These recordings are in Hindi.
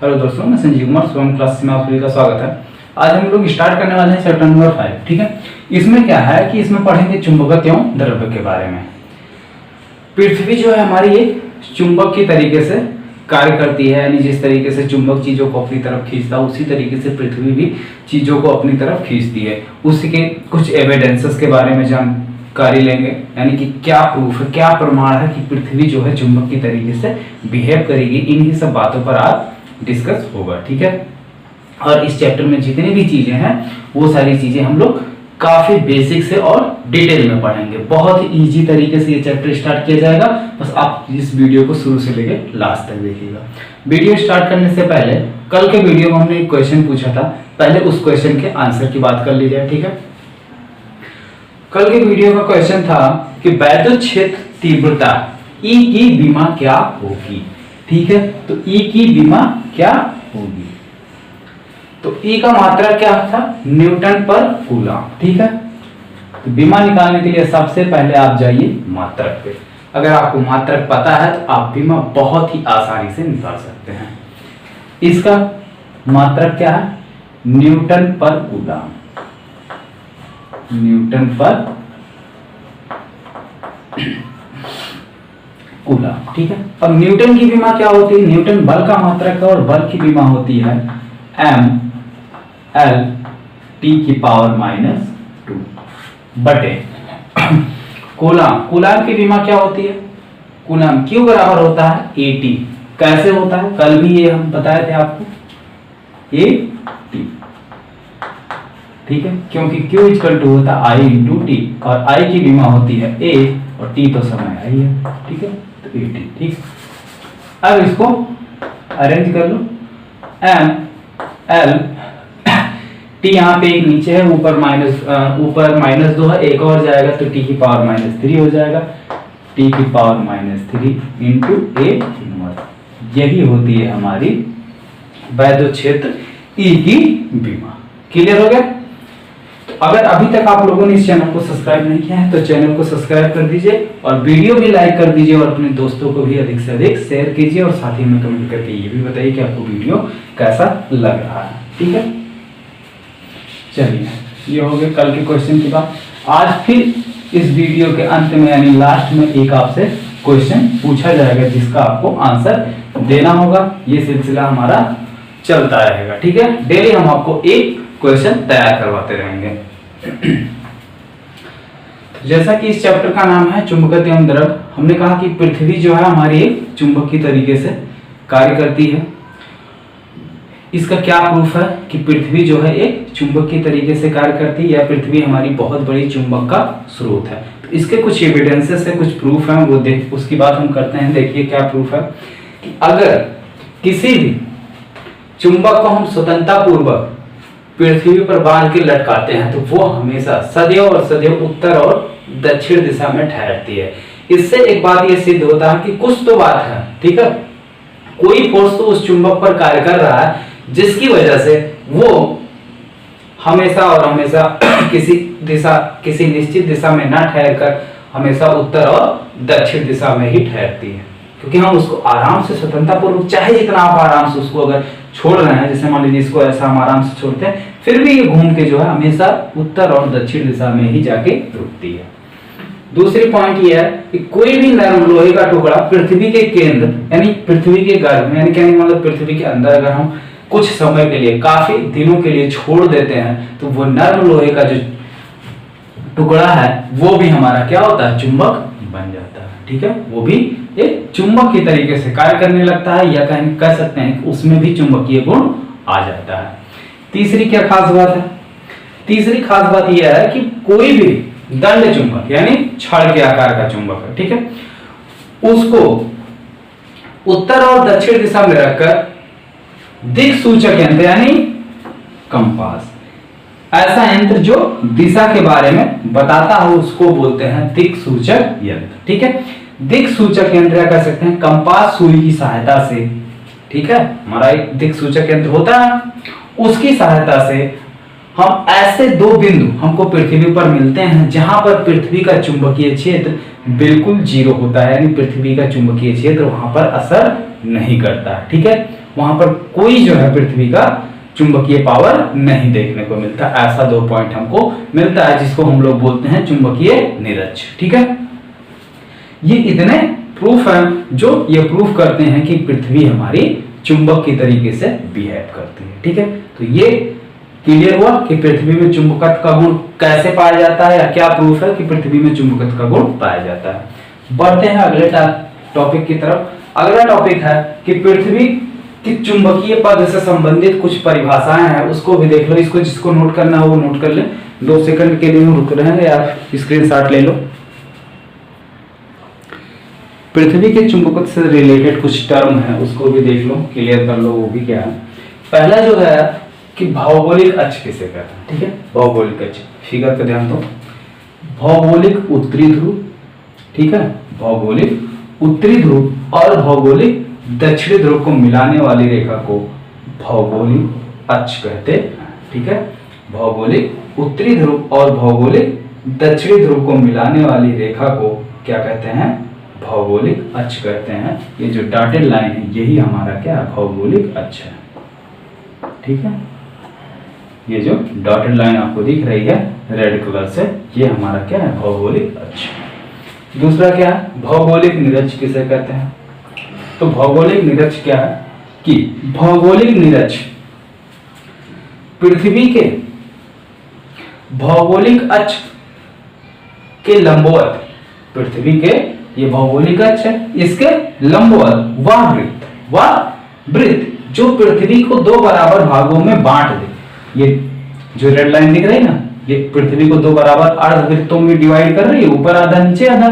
हेलो दोस्तों, मैं संजीव कुमार स्वयं क्लास में आप सभी का स्वागत है। आज हम लोग स्टार्ट करने वाले हैं चैप्टर नंबर 5। ठीक है, इसमें क्या है कि इसमें पढ़ेंगे चुंबकत्व एवं द्रव्य के बारे में। पृथ्वी जो है हमारी एक चुंबक की तरीके से कार्य करती है, यानी जिस तरीके से चुंबक चीजों को अपनी तरफ खींचता है उसी तरीके से पृथ्वी भी चीजों को अपनी तरफ खींचती है। उसी के कुछ एविडेंसेस के बारे में जानकारी लेंगे, यानी कि क्या प्रूफ है, क्या प्रमाण है कि पृथ्वी जो है चुंबक की तरीके से बिहेव करेगी। इन्हीं सब बातों पर आज डिस्कस होगा। ठीक है, और इस चैप्टर में जितनी भी चीजें हैं वो सारी चीजें हम लोग काफी बेसिक से और डिटेल में पढ़ेंगे। बहुत ही इजी तरीके से ये चैप्टर स्टार्ट किया जाएगा, बस आप इस वीडियो को शुरू से लेकर लास्ट तक देखिएगा। वीडियो स्टार्ट करने से पहले कल के वीडियो में हमने एक क्वेश्चन पूछा था, पहले उस क्वेश्चन के आंसर की बात कर ली जाए। ठीक है, कल के वीडियो का क्वेश्चन था कि वैद्युत क्षेत्र तीव्रता E की विमा क्या होगी। ठीक है, तो E की विमा क्या होगी, तो E का मात्रक क्या था, न्यूटन पर कूलम। ठीक है, तो विमा निकालने के लिए सबसे पहले आप जाइए मात्रक पे। अगर आपको मात्रक पता है तो आप विमा बहुत ही आसानी से निकाल सकते हैं। इसका मात्रक क्या है, न्यूटन पर कूलम, न्यूटन पर कूलम। ठीक है, अब न्यूटन की विमा क्या होती है, न्यूटन बल का मात्रक है और बल की विमा होती है m(L)(T⁻²) बटे कूलम। कूलम की विमा क्या होती है, कूलम Q बराबर होता है AT। कैसे होता है, कल भी ये हम बताए थे आपको, AT। ठीक है, क्योंकि Q इक्वल टू होता है I×T और I की विमा होती है A और T तो समय I है। ठीक है, तो AT। ठीक, अब इसको अरेंज कर लो। m(L) T यहाँ पे एक नीचे है, ऊपर -2 है, एक और जाएगा तो T⁻³ हो जाएगा, T⁻³ इंटू A इनवर्स। यही होती है हमारी वैद्युत क्षेत्र E की विमा। क्लियर हो गया। तो अगर अभी तक आप लोगों ने इस चैनल को सब्सक्राइब नहीं किया है तो चैनल को सब्सक्राइब कर दीजिए और वीडियो भी लाइक कर दीजिए और अपने दोस्तों को भी अधिक से अधिक शेयर कीजिए और साथ ही में कमेंट करके ये भी बताइए कि आपको वीडियो कैसा लग रहा है। ठीक है, चलिए ये हो गए कल के क्वेश्चन की बात। आज फिर इस वीडियो के अंत में यानी लास्ट में एक आपसे क्वेश्चन पूछा जाएगा जिसका आपको आंसर देना होगा। ये सिलसिला हमारा चलता रहेगा। ठीक है, डेली हम आपको एक क्वेश्चन तैयार करवाते रहेंगे। तो जैसा कि इस चैप्टर का नाम है चुंबकत्व एवं द्रव्य, हमने कहा कि पृथ्वी जो है हमारी एक चुंबक की तरीके से कार्य करती है। इसका क्या प्रूफ है कि पृथ्वी जो है एक चुंबक की तरीके से कार्य करती है या पृथ्वी हमारी बहुत बड़ी चुंबक का स्रोत है। तो इसके कुछ एविडेंसेस है, कुछ प्रूफ है, वो देख उसकी बात हम करते हैं। देखिए क्या प्रूफ है कि अगर किसी भी चुंबक को हम स्वतंत्रता पूर्वक पृथ्वी पर बांध के लटकाते हैं तो वो हमेशा सदैव और सदैव उत्तर और दक्षिण दिशा में ठहरती है। इससे एक बात ये सिद्ध होता है कि कुछ तो बात है। ठीक है, कोई फोर्स तो उस चुंबक पर कार्य कर रहा है जिसकी वजह से वो हमेशा और हमेशा किसी निश्चित दिशा में ना ठहर कर हमेशा उत्तर और दक्षिण दिशा में ही ठहरती है। क्योंकि हम उसको आराम से स्वतंत्रता पूर्वक, चाहे जितना आप आराम से उसको अगर छोड़ रहे हैं, जैसे मान लीजिए इसको ऐसा हम आराम से छोड़ते हैं, फिर भी ये घूम के जो है हमेशा उत्तर और दक्षिण दिशा में ही जाके रुकती है। दूसरी पॉइंट ये है कि कोई भी नरम लोहे का टुकड़ा पृथ्वी के केंद्र यानी पृथ्वी के गर्भ यानी क्या मतलब पृथ्वी के अंदर अगर हम कुछ समय के लिए, काफी दिनों के लिए छोड़ देते हैं तो वो नरम लोहे का जो टुकड़ा है वो भी हमारा क्या होता है, चुंबक बन जाता है। ठीक है, वो भी एक चुंबक की तरीके से कार्य करने लगता है या कह सकते हैं कि उसमें भी चुंबकीय गुण आ जाता है। तीसरी क्या खास बात है, तीसरी खास बात यह है कि कोई भी दंड चुंबक यानी छड़ के आकार का चुंबक है, ठीक है, उसको उत्तर और दक्षिण दिशा में रखकर दिक सूचक यंत्र यानी कंपास, ऐसा यंत्र जो दिशा के बारे में बताता हो उसको बोलते हैं दिक सूचक यंत्र। ठीक है, दिक सूचक यंत्र या कह सकते हैं कंपास सुई की सहायता से, ठीक है, हमारा एक दिक सूचक यंत्र होता है, उसकी सहायता से हम ऐसे दो बिंदु हमको पृथ्वी पर मिलते हैं जहां पर पृथ्वी का चुंबकीय क्षेत्र बिल्कुल जीरो होता है, यानी पृथ्वी का चुंबकीय क्षेत्र वहां पर असर नहीं करता है। ठीक है, वहां पर कोई जो है पृथ्वी का चुंबकीय पावर नहीं देखने को मिलता। ऐसा 2 पॉइंट हमको मिलता है जिसको हम लोग बोलते हैं चुंबकीय निरक्ष। ठीक है, ये इतने प्रूफ हैं जो ये प्रूफ करते हैं कि पृथ्वी हमारी चुंबक की तरीके से बिहेव करती है। ठीक है, तो ये क्लियर हुआ कि पृथ्वी में चुंबकत्व का गुण कैसे पाया जाता है, या क्या प्रूफ है कि पृथ्वी में चुंबकत्व का गुण पाया जाता है। बढ़ते हैं अगले टॉपिक की तरफ। अगला टॉपिक है कि पृथ्वी की चुंबकीय पद से संबंधित कुछ परिभाषाएं हैं, उसको भी देख लो। इसको जिसको नोट करना हो वो नोट कर ले। 2 सेकंड के लिए रुक रहे हैं, या स्क्रीनशॉट ले लो। पृथ्वी के चुंबकत्व से रिलेटेड कुछ टर्म है, उसको भी देख लो, क्लियर कर लो वो भी क्या है। पहला जो है कि भौगोलिक अक्ष किसे कहते हैं। ठीक है, भौगोलिक अक्ष, फिगर पे ध्यान दो। भौगोलिक उत्तरी ध्रुव, ठीक है, भौगोलिक उत्तरी ध्रुव और भौगोलिक दक्षिणी ध्रुव को मिलाने वाली रेखा को भौगोलिक अक्ष कहते हैं। ठीक है, भौगोलिक उत्तरी ध्रुव और भौगोलिक दक्षिणी ध्रुव को मिलाने वाली रेखा को क्या कहते हैं, भौगोलिक अक्ष कहते हैं। ये जो डॉटेड लाइन है यही हमारा क्या है, भौगोलिक अक्ष है। ठीक है, ये जो डॉटेड लाइन आपको दिख रही है रेड कलर से, ये हमारा क्या है, भौगोलिक अक्ष। दूसरा क्या है, भौगोलिक निरक्ष किसे कहते हैं। तो भौगोलिक निरक्ष क्या है कि भौगोलिक निरक्ष पृथ्वी के भौगोलिक अक्ष के लंबवत, पृथ्वी के ये भौगोलिक अक्ष है, इसके लंबवत वह वृत्त जो पृथ्वी को 2 बराबर भागों में बांट दे। ये जो रेड लाइन दिख रही है ना, ये पृथ्वी को 2 बराबर अर्धवृत्तों में डिवाइड कर रही है, ऊपर आधा नीचे आधा।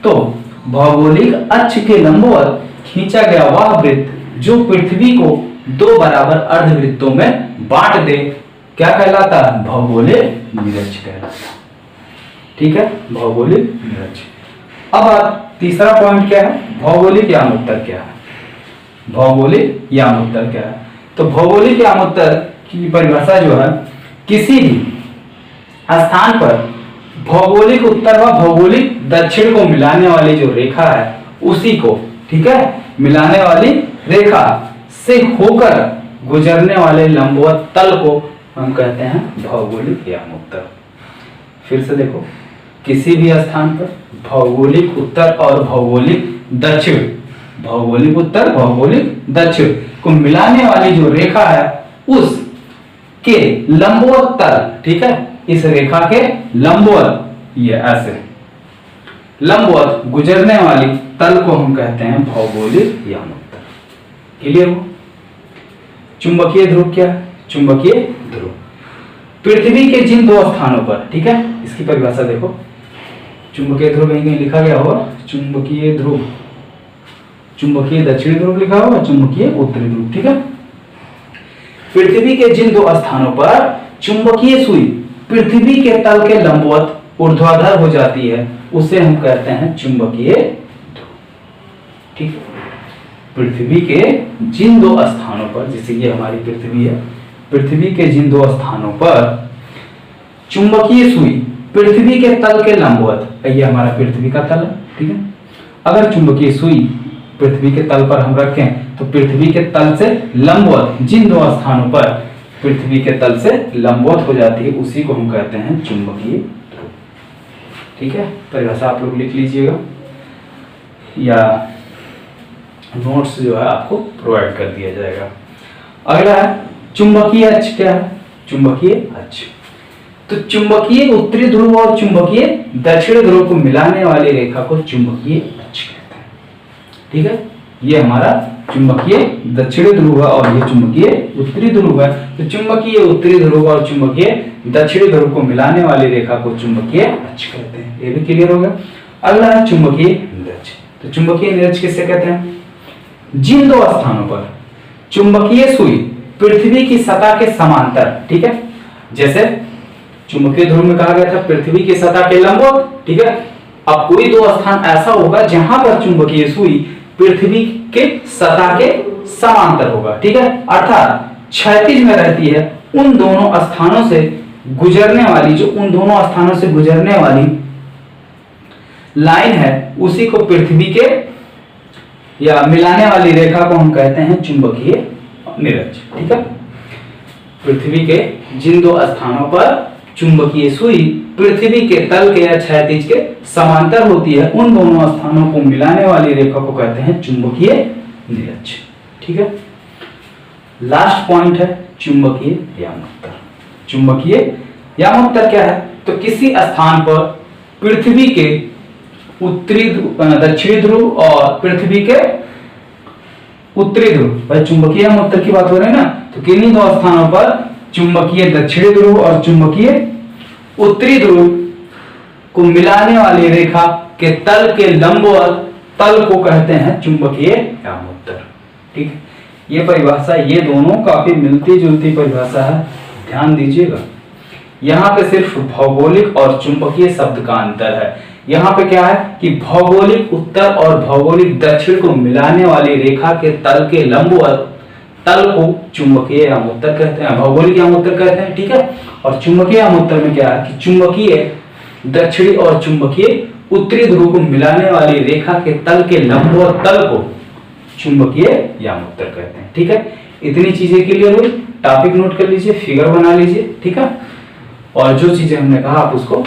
तो भौगोलिक अक्ष के लंबवत खींचा गया वह वृत्त जो पृथ्वी को 2 बराबर अर्धवृत्तों में बांट दे, क्या कहलाता है, भौगोलिक निरक्ष कहलाता। ठीक है, भौगोलिक निरक्ष। अब तीसरा पॉइंट क्या है, भौगोलिक यामोत्तर क्या है। भौगोलिक यामोत्तर क्या है, तो भौगोलिक यामोत्तर की परिभाषा जो है, किसी भी स्थान पर भौगोलिक उत्तर व भौगोलिक दक्षिण को मिलाने वाली जो रेखा है उसी को, ठीक है, मिलाने वाली रेखा से होकर गुजरने वाले लंबवत तल को हम कहते हैं भौगोलिक यामोत्तर। फिर से देखो, किसी भी स्थान पर भौगोलिक उत्तर और भौगोलिक दक्षिण, भौगोलिक उत्तर भौगोलिक दक्षिण को मिलाने वाली जो रेखा है उस के लंबवत तल, ठीक है, इस रेखा के लंबवत, ये ऐसे लंबवत गुजरने वाली तल को हम कहते हैं भौगोलिक यामोत्तर। क्लियर हो। चुंबकीय ध्रुव क्या है, चुंबकीय ध्रुव पृथ्वी के जिन 2 स्थानों पर, ठीक है, इसकी परिभाषा देखो। चुंबकीय ध्रुव यहीं लिखा गया होगा, चुंबकीय ध्रुव, चुंबकीय दक्षिणी ध्रुव लिखा होगा, चुंबकीय उत्तरी ध्रुव। ठीक है, पृथ्वी के जिन 2 स्थानों पर चुंबकीय सुई पृथ्वी के तल के लंबवत ऊर्ध्वाधर हो जाती है उसे हम कहते हैं चुंबकीय ध्रुव। ठीक है, पृथ्वी के जिन 2 स्थानों पर, जैसे ये हमारी पृथ्वी है, पृथ्वी के जिन 2 स्थानों पर चुंबकीय सुई पृथ्वी के तल के लंबवत, ये हमारा पृथ्वी का तल है, ठीक है, अगर चुंबकीय सुई पृथ्वी के तल पर हम रखें तो पृथ्वी के तल से लंबवत जिन 2 स्थानों पर पृथ्वी के तल से लंबवत हो जाती है उसी को हम कहते हैं चुंबकीय ध्रुव। ठीक है, परिभाषा आप लोग लिख लीजिएगा या नोट्स जो है आपको प्रोवाइड कर दिया जाएगा। अगला है चुंबकीय अक्ष क्या है, चुंबकीय अक्ष। तो चुंबकीय उत्तरी ध्रुव और चुंबकीय दक्षिणी ध्रुव को मिलाने वाली रेखा को चुंबकीय अक्ष कहते हैं। ठीक है, ये हमारा चुंबकीय दक्षिणी ध्रुव है और ये चुंबकीय उत्तरी ध्रुव है। तो चुंबकीय उत्तरी ध्रुव और चुंबकीय दक्षिणी ध्रुव को मिलाने वाली रेखा को चुंबकीय अक्ष कहते हैं। ये भी क्लियर हो गया। अगला है चुंबकीय निरक्ष। तो चुंबकीय निरक्ष किसे कहते हैं, जिन 2 स्थानों पर चुंबकीय सुई पृथ्वी की सतह के समांतर, ठीक है, जैसे चुंबकीय ध्रुव में कहा गया था पृथ्वी की सतह के लंबवत, ठीक है, अब कोई 2 स्थान ऐसा होगा जहां पर चुंबकीय सुई पृथ्वी के सतह के समांतर होगा, ठीक है, अर्थात क्षैतिज में रहती है। उन दोनों स्थानों से गुजरने वाली, जो उन दोनों स्थानों से गुजरने वाली लाइन है उसी को पृथ्वी के या मिलाने वाली रेखा को हम कहते हैं चुंबकीय निरक्ष। ठीक है, पृथ्वी के जिन दो स्थानों पर चुंबकीय सुई पृथ्वी के तल के या क्षैतिज के समांतर होती है, उन दोनों स्थानों को मिलाने वाली रेखा को कहते हैं चुंबकीय निरक्ष। ठीक है, लास्ट पॉइंट है चुंबकीय यामोत्तर। चुंबकीय यामोत्तर क्या है? तो किसी स्थान पर पृथ्वी के दक्षिणी ध्रुव और पृथ्वी के उत्तरी ध्रुव, भाई चुंबकीय यामोत्तर की बात हो रही है ना, तो किन्हीं दो स्थानों पर चुंबकीय दक्षिणी ध्रुव और चुंबकीय उत्तरी ध्रुव को मिलाने वाली रेखा के तल के लंबवत तल को कहते हैं चुंबकीय यामोत्तर। ठीक है, ये परिभाषा, ये दोनों काफी मिलती जुलती परिभाषा है, ध्यान दीजिएगा। यहाँ पे सिर्फ भौगोलिक और चुंबकीय शब्द का अंतर है। यहाँ पे क्या है कि भौगोलिक उत्तर और भौगोलिक दक्षिण को मिलाने वाली रेखा के तल के लंबवत तल को चुंबकीय यामोत्तर कहते हैं, भौगोलिक यामोत्तर कहते हैं। ठीक है, और चुंबकीय यामोत्तर में क्या है कि चुंबकीय दक्षिणी और चुंबकीय उत्तरी ध्रुव को मिलाने वाली रेखा के तल के लंबवत तल को चुंबकीय यामोत्तर कहते हैं। ठीक है, इतनी चीजें क्लियर हुई, टॉपिक नोट कर लीजिए, फिगर बना लीजिए। ठीक है, और जो चीजें हमने कहा आप उसको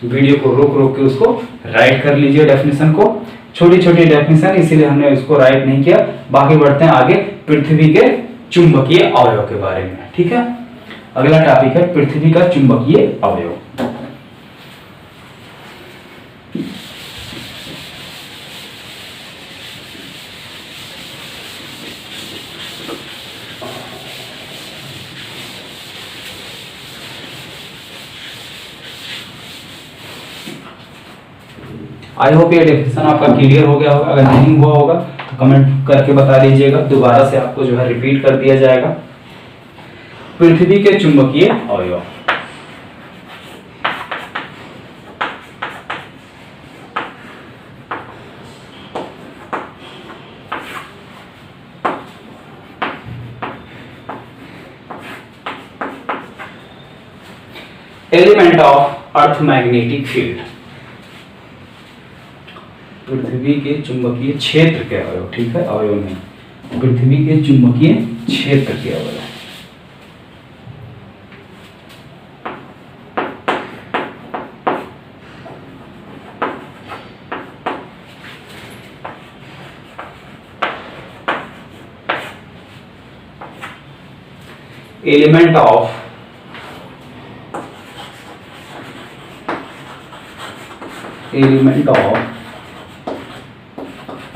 वीडियो को रोक रोक के उसको राइट कर लीजिए, डेफिनेशन को, छोटी छोटी डेफिनेशन, इसीलिए हमने इसको राइट नहीं किया। बाकी बढ़ते हैं आगे पृथ्वी के चुंबकीय अवयव के बारे में। ठीक है, अगला टॉपिक है पृथ्वी का चुंबकीय अवयव। आई होप ये डेफिनेशन आपका क्लियर हो गया होगा। अगर नहीं हुआ होगा तो कमेंट करके बता दीजिएगा, दोबारा से आपको जो है रिपीट कर दिया जाएगा। पृथ्वी के चुंबकीय अवयव। Element of earth magnetic field, पृथ्वी के चुंबकीय क्षेत्र के अवयव। ठीक है, अवयव नहीं, पृथ्वी के चुंबकीय क्षेत्र के अवयव। Element of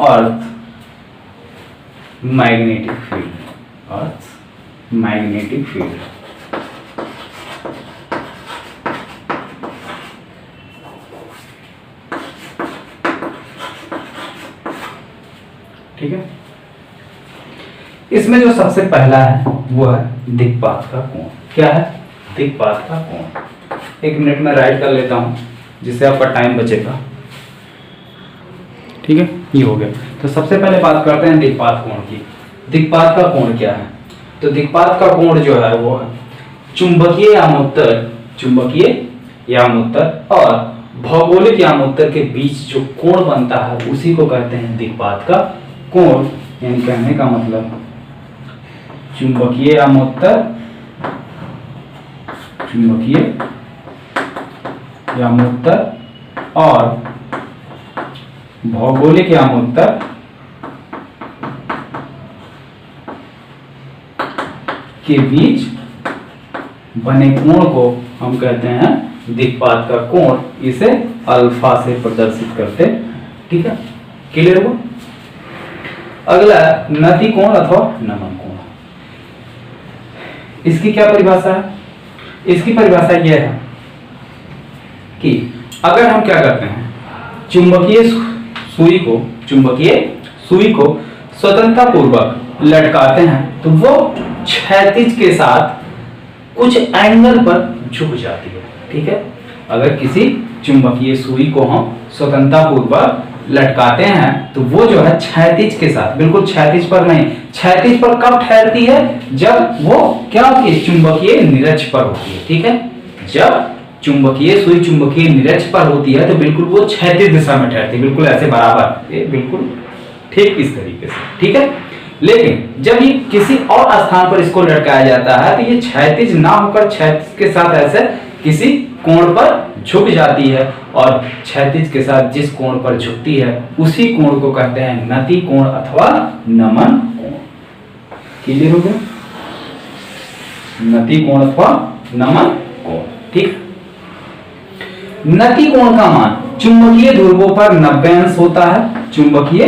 earth magnetic field, earth magnetic field. ठीक है, इसमें जो सबसे पहला है वो है दिक्पात का कोण। क्या है? दिक्पात का कोण। 1 मिनट में राइट कर लेता हूं जिससे आपका टाइम बचेगा। ठीक है, ये हो गया। तो सबसे पहले बात करते हैं दिक्पात कोण की। दिक्पात का कोण क्या है? तो दिक्पात का कोण जो है वो है चुंबकीय यामोत्तर और भौगोलिक यामोत्तर के बीच जो कोण बनता है उसी को कहते हैं दिक्पात का कोण। यानी कहने का मतलब चुंबकीय यामोत्तर और भौगोलिक यामोत्तर के बीच बने कोण को हम कहते हैं दिक्पात का कोण। इसे अल्फा से प्रदर्शित करते। ठीक है, क्लियर हुआ? अगला नति कोण अथवा नमन कोण। इसकी क्या परिभाषा है? इसकी परिभाषा यह है कि अगर हम क्या करते हैं चुंबकीय सुई को स्वतंत्रता पूर्वक लटकाते हैं तो वो क्षैतिज के साथ कुछ एंगल पर झुक जाती है। ठीक है, अगर किसी चुंबकीय सुई को हम स्वतंत्रता पूर्वक लटकाते हैं तो वो जो है क्षैतिज के साथ, बिल्कुल क्षैतिज पर नहीं, क्षैतिज पर कब ठहरती है? जब वो क्या होती है? चुंबकीय निरक्ष पर होती है। ठीक है, जब चुंबकीय सुई चुंबकीय निरक्ष पर होती है तो बिल्कुल वो क्षैतिज दिशा में ठहरती है, बिल्कुल ऐसे बराबर, ये बिल्कुल ठीक इस तरीके से। ठीक है, लेकिन जब ये किसी और स्थान पर इसको लटकाया जाता है तो ये क्षैतिज ना होकर क्षैतिज के साथ ऐसे किसी कोण पर झुक जाती है, और क्षैतिज के साथ जिस कोण पर झुकती है उसी कोण को कहते हैं नति कोण अथवा नमन कोण। क्लियर हो गया? नति कोण अथवा नमन कोण। ठीक। नति कोण का मान चुंबकीय ध्रुवों पर 90 अंश होता है। चुंबकीय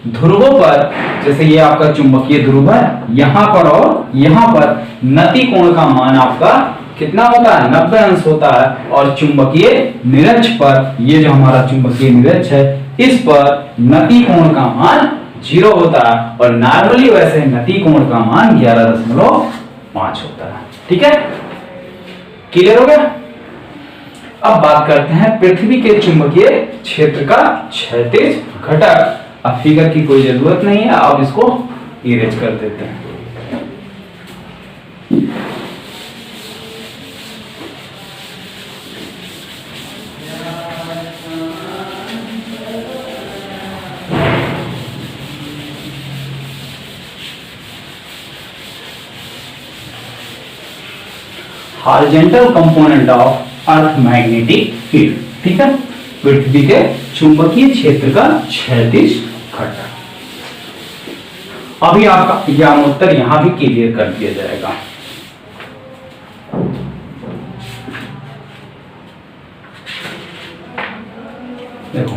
ध्रुवों पर, जैसे ये आपका चुंबकीय ध्रुव है, यहां पर और यहां पर नति कोण का मान आपका कितना होता है? 90 अंश होता है। और चुंबकीय निरक्ष पर, ये जो हमारा चुंबकीय निरक्ष है, इस पर नति कोण का मान 0 होता है, और नॉर्मली वैसे नति कोण का मान 11.5 होता है। ठीक है, क्लियर हो गया? अब बात करते हैं पृथ्वी के चुंबकीय क्षेत्र का क्षैतिज घटक। अब फिगर की कोई जरूरत नहीं है, अब इसको इरेज कर देते हैं। Horizontal component of earth magnetic field. ठीक है, पृथ्वी के चुंबकीय क्षेत्र का क्षैतिज घटक। अभी आपका ज्ञानोत्तर यहां भी क्लियर कर दिया जाएगा। देखो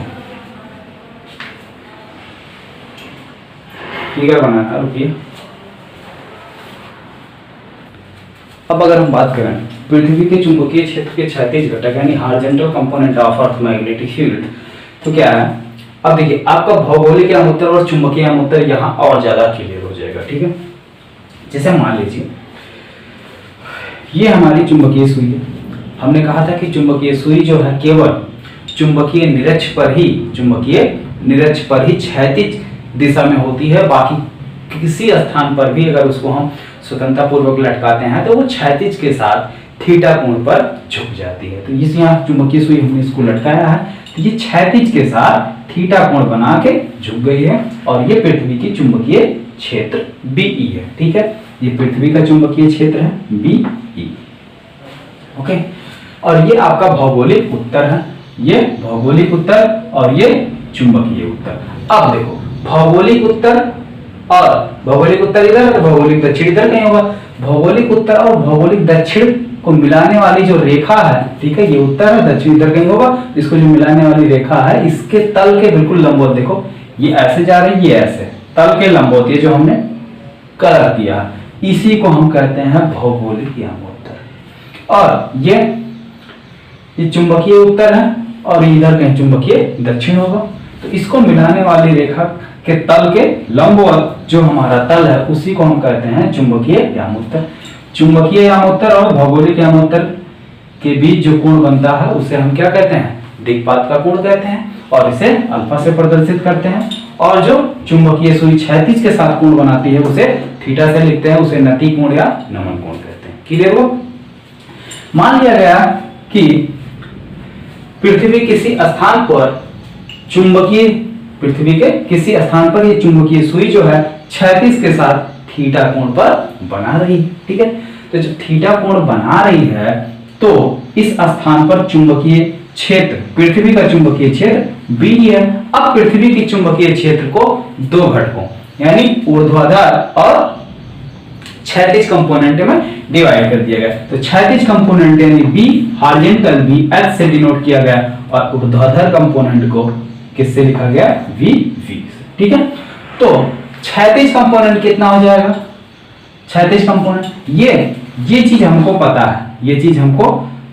फिगर बनाना, रुकिए। अब अगर हम बात करें पृथ्वी के चुंबकीय क्षेत्र के क्षैतिज घटक यानी horizontal component of earth magnetic field, तो क्या है? अब देखिए, आपका भौगोलिक यामोत्तर और चुंबकीय यामोत्तर यहाँ और ज्यादा क्लियर हो जाएगा। ठीक है, जैसे मान लीजिए ये हमारी चुंबकीय सुई है। हमने कहा था कि चुंबकीय सुई जो है केवल चुंबकीय निरक्ष पर ही क्षैतिज दिशा में होती है। बाकी किसी स्थान पर भी अगर उसको हम स्वतंत्रता पूर्वक लटकाते हैं तो वो क्षैतिज के साथ थीटा कोण पर झुक जाती है। तो इस यहाँ चुंबकीय सुई हमने इसको लटकाया है, तो ये क्षैतिज के साथ थीटा कोण बना के झुक गई है, और ये पृथ्वी की चुंबकीय क्षेत्र बीई है। ठीक है, ये पृथ्वी का चुंबकीय क्षेत्र है बीई। ओके, और ये आपका भौगोलिक उत्तर है, ये भौगोलिक उत्तर और ये चुंबकीय उत्तर। अब देखो, भौगोलिक उत्तर और भौगोलिक उत्तर इधर है तो भौगोलिक दक्षिण इधर कहीं होगा। भौगोलिक उत्तर और भौगोलिक दक्षिण को मिलाने वाली जो रेखा है, ठीक है, ये उत्तर है, दक्षिण इधर कहीं होगा। इसको जो मिलाने वाली रेखा है, इसके तल के बिल्कुल लंबवत, देखो ये ऐसे जा रही है, ये ऐसे तल के लंबवत, ये जो हमने कलर किया, इसी को हम कहते हैं भौगोलिक यामोत्तर। और ये चुंबकीय उत्तर है और इधर कहीं चुंबकीय दक्षिण होगा। तो इसको मिलाने वाली रेखा के तल के लंबवत जो हमारा तल है, उसी को हम कहते हैं चुंबकीय यामोत्तर। चुंबकीय यामोत्तर और भौगोलिक यामोत्तर के बीच जो कोण बनता है उसे हम क्या कहते हैं? दिक्पात का कोण कहते हैं, और इसे अल्फा से प्रदर्शित करते हैं। और जो चुंबकीय सुई क्षैतिज के साथ कोण बनाती है उसे थीटा से लिखते हैं, उसे नति कोण या नमन कोण कहते हैं। क्लियर हो? मान लिया गया कि पृथ्वी किसी स्थान पर पृथ्वी के किसी स्थान पर ये चुंबकीय सुई जो है क्षैतिज के साथ थीटा कोण पर बना रही है। ठीक है, तो जब थीटा कोण बना रही है तो इस स्थान पर चुंबकीय क्षेत्र, पृथ्वी का चुंबकीय क्षेत्र बी है। अब पृथ्वी की चुंबकीय क्षेत्र को दो घटकों यानी ऊर्ध्वाधर और क्षैतिज कंपोनेंट में डिवाइड कर दिया गया। तो क्षैतिज कंपोनेंट यानी बी, हॉरिजॉन्टल बी एच से डिनोट किया गया, और ऊर्ध्वाधर कंपोनेंट को किससे लिखा गया? V V. ठीक है, तो क्षैतिज कंपोनेंट कितना हो जाएगा? क्षैतिज कंपोनेंट ये चीज हमको पता है, ये चीज हमको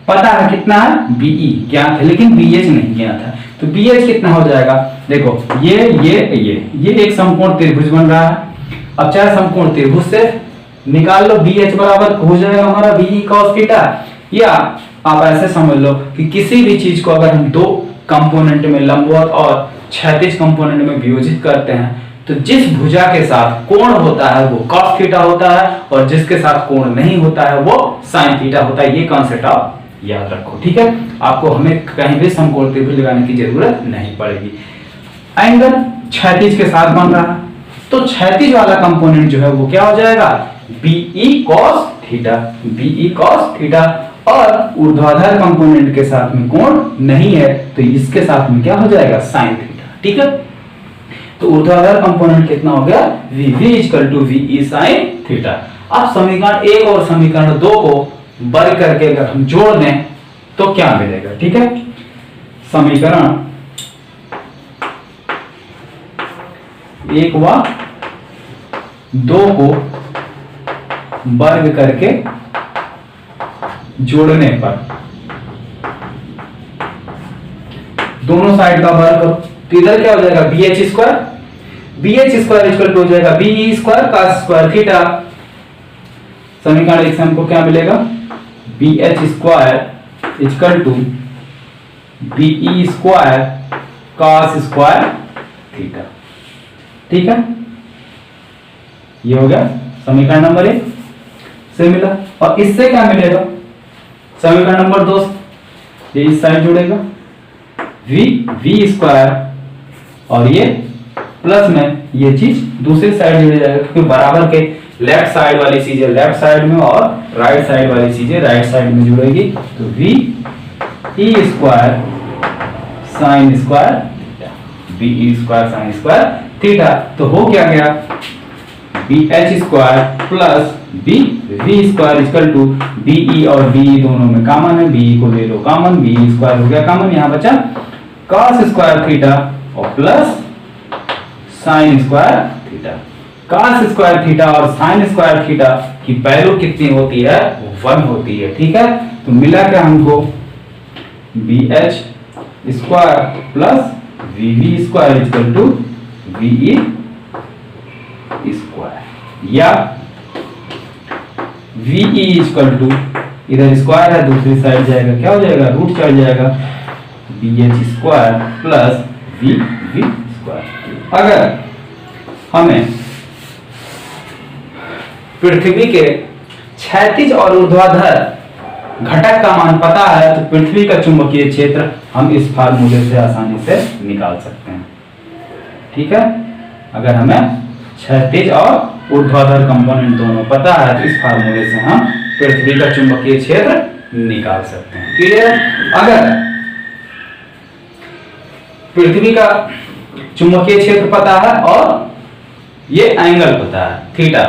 पता है कितना है? बीई ज्ञात है, लेकिन बीएच नहीं ज्ञात है। तो बीएच कितना हो जाएगा? देखो ये एक समकोण त्रिभुज बन रहा है। अब चाहे समकोण त्रिभुज से निकाल लो, बीएच बराबर हो जाएगा हमारा बीई cos थीटा, या आप ऐसे समझ लो कि किसी भी चीज को अगर हम दो कंपोनेंट में लंबवत और क्षैतिज कंपोनेंट में वियोजित करते हैं तो जिस भुजा के साथ कोण होता है वो cos थीटा होता है, और जिसके साथ कोण नहीं होता है वो sin थीटा होता है। ये कॉन्सेप्ट आप याद रखो। ठीक है, आपको हमें कहीं भी समकोण त्रिभुज लगाने की जरूरत नहीं पड़ेगी। एंगल क्षैतिज के साथ बन रहा है, तो क्षैतिज वाला कंपोनेंट जो है वो क्या हो जाएगा, B cos theta, B cos theta. और ऊर्ध्वाधर कंपोनेंट के साथ में कोण नहीं है तो इसके साथ में क्या हो जाएगा, साइन थीटा। ठीक है, तो ऊर्ध्वाधर कंपोनेंट कितना हो गया, V equal to V sine theta. अब समीकरण 1 और समीकरण 2 को वर्ग करके अगर हम जोड़ दें तो क्या मिलेगा। ठीक है, समीकरण 1 व 2 को वर्ग करके जोड़ने पर दोनों साइड का वर्ग करो तो इधर क्या हो जाएगा, B H square equal to हो जाएगा B square cos square theta. समीकरण 1 से हमको क्या मिलेगा, B H square equal to B square cos square theta. ठीक है, ये हो गया समीकरण नंबर 1 से मिला। और इससे क्या मिलेगा, समीकरण नंबर 2 ये इस साइड जुड़ेगा वी स्क्वायर और ये प्लस में ये चीज दूसरी साइड जुड़ जाएगा, क्योंकि बराबर के लेफ्ट साइड वाली चीजें लेफ्ट साइड में और राइट साइड वाली चीजें राइट साइड में जुड़ेगी। तो V E square sine square theta, B square sine square theta. तो हो क्या गया, B H square plus B V square equal to B और बी दोनों में कॉमन है, बी को ले लो कॉमन, बी स्क्वायर हो गया कॉमन, यहां बचा cos स्क्वायर थीटा और plus sign square theta. cos square theta और साइन स्क्वायर थीटा की वैल्यू कितनी होती है, 1 होती है। ठीक है, तो मिला क्या हमको, B H square plus V square equal to V square, या वी इक्वल टू इधर स्क्वायर है दूसरी साइड जाएगा क्या हो जाएगा, रूट चढ़ जाएगा, B H square plus V square. अगर हमें पृथ्वी के क्षैतिज और ऊर्ध्वाधर घटक का मान पता है तो पृथ्वी का चुंबकीय क्षेत्र हम इस फार्मूले से आसानी से निकाल सकते हैं। ठीक है, अगर हमें क्षैतिज और ऊर्ध्वाधर कंपोनेंट दोनों पता है तो इस फार्मूले से हम पृथ्वी का चुंबकीय क्षेत्र निकाल सकते हैं। क्लियर, अगर पृथ्वी का चुंबकीय क्षेत्र पता है और ये एंगल पता है थीटा,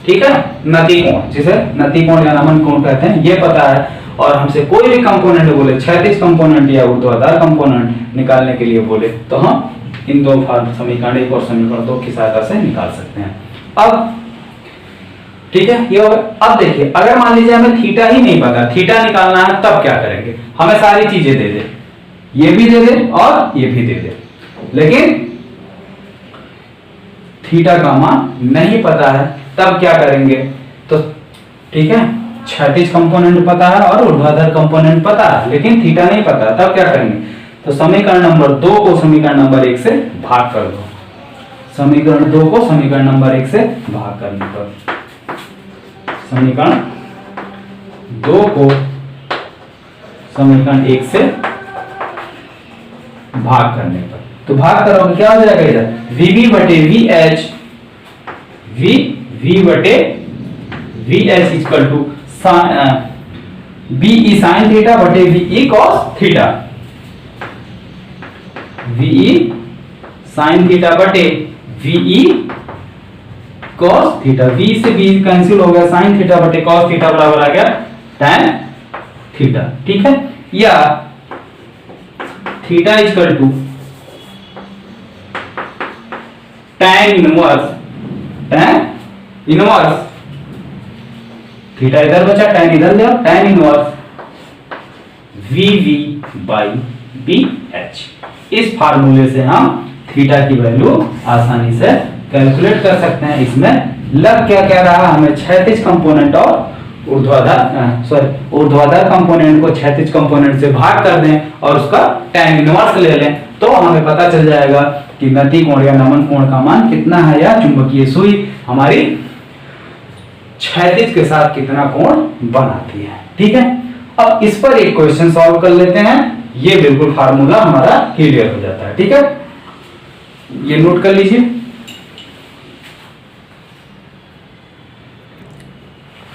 ठीक है, नति कोण, जिसे नति कोण या नमन कोण कहते हैं, ये पता है, और हमसे कोई भी कंपोनेंट बोले, क्षैतिज कंपोनेंट या ऊर्ध्वाधर कंपोनेंट निकालने के लिए बोले तो हम इन दो समीकरण 1 और समीकरण 2 की सहायता से निकाल सकते हैं। अब ठीक है, ये होगा। अब देखिए, अगर मान लीजिए हमें थीटा ही नहीं पता, थीटा निकालना है, तब क्या करेंगे, हमें सारी चीजें दे दे, ये भी दे दे और ये भी दे दे, लेकिन थीटा का मान नहीं पता है, तब क्या करेंगे, तो ठीक है, क्षैतिज कंपोनेंट पता है और ऊर्ध्वाधर कंपोनेंट पता है, लेकिन थीटा नहीं पता, तब क्या करेंगे, तो समीकरण नंबर 2 को समीकरण नंबर 1 से भाग कर दो। समीकरण 2 को समीकरण नंबर 1 से भाग करने पर, समीकरण 2 को समीकरण 1 से भाग करने पर, तो भाग करोगे क्या हो जाएगा, इधर वीबी बटे वी एच, वी बटे V H equal to B sine theta बटे V cos theta, V sine theta बटे वी कॉस थीटा, v से v कैंसिल हो गया, साइन थीटा बटे कॉस थीटा बराबर आ गया tan थीटा। ठीक है, या theta equal to tan inverse theta इधर बचा, tan इधर जाओ, tan inverse V by B H. इस फार्मूले से हम थीटा की वैल्यू आसानी से कैलकुलेट कर सकते हैं। इसमें लग क्या कह रहा है, हमें क्षैतिज कंपोनेंट और ऊर्ध्वाधर कंपोनेंट को क्षैतिज कंपोनेंट से भाग कर दें और उसका tan इनवर्स ले लें, तो हमें पता चल जाएगा कि नति कोण या नमन कोण का मान कितना है, या चुंबकीय सुई हमारी क्षैतिज के साथ कितना कोण बनाती है। ठीक है, अब इस पर एक क्वेश्चन सॉल्व कर लेते हैं, ये बिल्कुल फार्मूला हमारा क्लियर हो जाता है। ठीक है, ये नोट कर लीजिए,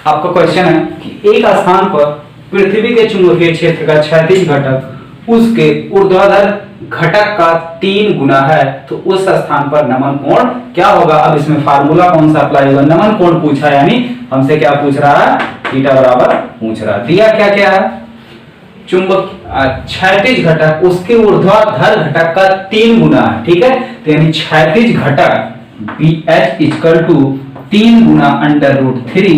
आपका क्वेश्चन है कि एक स्थान पर पृथ्वी के चुंबकीय क्षेत्र का क्षैतिज घटक उसके ऊर्ध्वाधर घटक का 3 गुना है, तो उस स्थान पर नमन कोण क्या होगा। अब इसमें फार्मूला कौन सा अप्लाई होगा, नमन कोण पूछा, यानी हमसे क्या पूछ रहा है, थीटा बराबर पूछ रहा है। दिया क्या क्या है, चुंबक क्षैतिज घटक उसके ऊर्ध्वाधर घटक का 3 गुना है, ठीक है। तो यानी क्षैतिज घटक BH इक्वल टू 3 गुना √3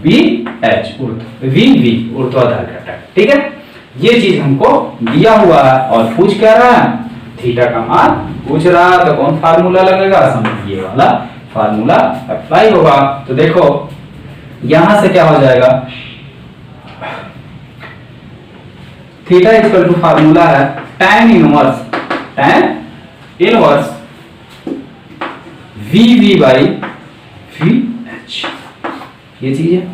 BH VV ऊर्ध्वाधर घटक, ठीक है। ये चीज हमको दिया हुआ है और पूछ क्या रहा है, थीटा का मान पूछ रहा है। तो कौन फार्मूला लगेगा, ये वाला फार्मूला अप्लाई होगा। तो देखो यहां से क्या हो जाएगा, थीटा इक्वल टू फार्मूला है tan inverse VV by VH, ये चीज है,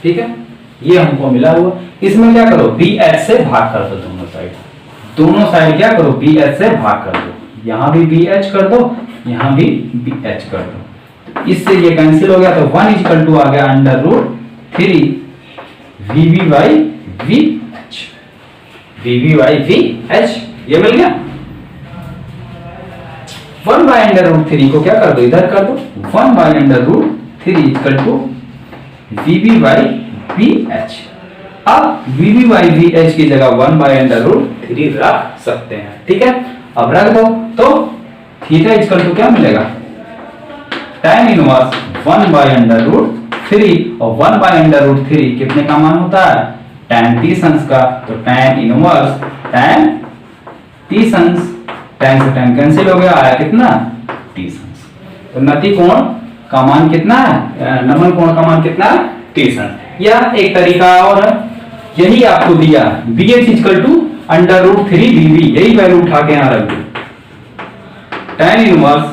ठीक है। ये हमको मिला हुआ, इसमें क्या करो, BH से भाग कर दो, दोनों साइड क्या करो, BH से भाग कर दो, यहां भी BH कर दो, यहां भी BH कर दो। इससे ये कैंसिल हो गया, तो 1 इक्वल टू आ गया √3 VV by VH, VV by VH, ये मिल गया। 1 बाई √3 को क्या कर दो, इधर कर दो, 1 by √3 equal to VV by VH। अब VV बाई VH की जगह 1 बाई √3 रख सकते हैं, ठीक है। अब रख दो तो थीटा इक्वल टू क्या मिलेगा, tan इनवर्स 1 बाई √3, और 1 बाई √3 कितने का मान होता है, tan तीसंस का। तो tan इनवर्स tan तीसंस, tan से tan कैंसिल हो गया, आया कितना, तीसंस। तो नति कोण का मान कितना है, नमन कोण का मान कितना है, तीसंस। या एक तरीका और है, यही आपको दिया BH इक्वल टू √3 VV, यही वैल्यू उठा के यहां रख दो, tan inverse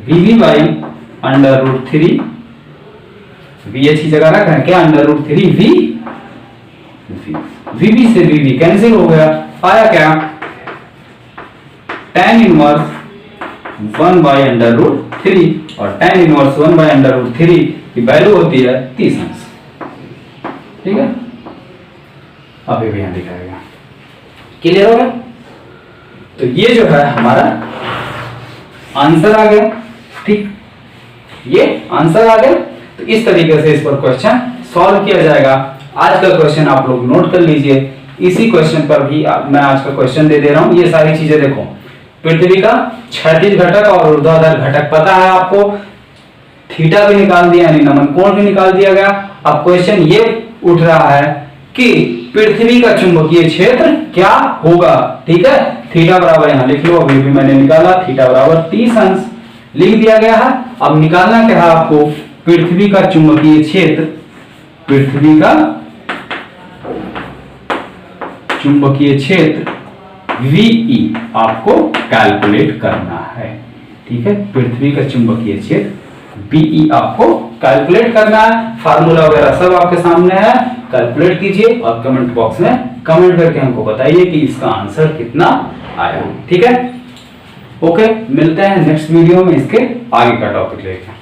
VV by √3 VH की जगह रखा है क्या, √3 VV से VV कैंसिल हो गया, आया क्या, tan इनवर्स 1 बाई √3, और tan इनवर्स 1 बाई √3 की वैल्यू होती है 30 अंश, ठीक है। अभी भी यहां दिखाएगा, क्लियर हो गया। तो ये जो है हमारा आंसर आ गया, ठीक, ये आंसर आ गया। तो इस तरीके से इस पर क्वेश्चन सॉल्व किया जाएगा। आज का क्वेश्चन आप लोग नोट कर लीजिए, इसी क्वेश्चन पर भी मैं आज का क्वेश्चन दे रहा हूं। ये सारी चीजें देखो, पृथ्वी का क्षैतिज घटक और ऊर्ध्वाधर घटक पता है आपको, थीटा भी निकाल दिया, यानी नमन कोण भी निकाल दिया गया। अब क्वेश्चन ये उठ रहा है कि पृथ्वी का चुंबकीय क्षेत्र क्या होगा, ठीक है। थीटा बराबर यहां लिख लो, अभी भी मैंने निकाला, थीटा बराबर 30 अंश लिख दिया गया है। अब निकालना क्या है आपको, पृथ्वी का चुंबकीय क्षेत्र, पृथ्वी का चुंबकीय क्षेत्र VE आपको कैलकुलेट करना है, ठीक है। पृथ्वी का चुंबकीय क्षेत्र BE आपको कैलकुलेट करना है। फार्मूला वगैरह सब आपके सामने है, कैलकुलेट कीजिए और कमेंट बॉक्स में कमेंट करके हमको बताइए कि इसका आंसर कितना आया, ठीक है। ओके, मिलते हैं नेक्स्ट वीडियो में इसके आगे का टॉपिक लेकर।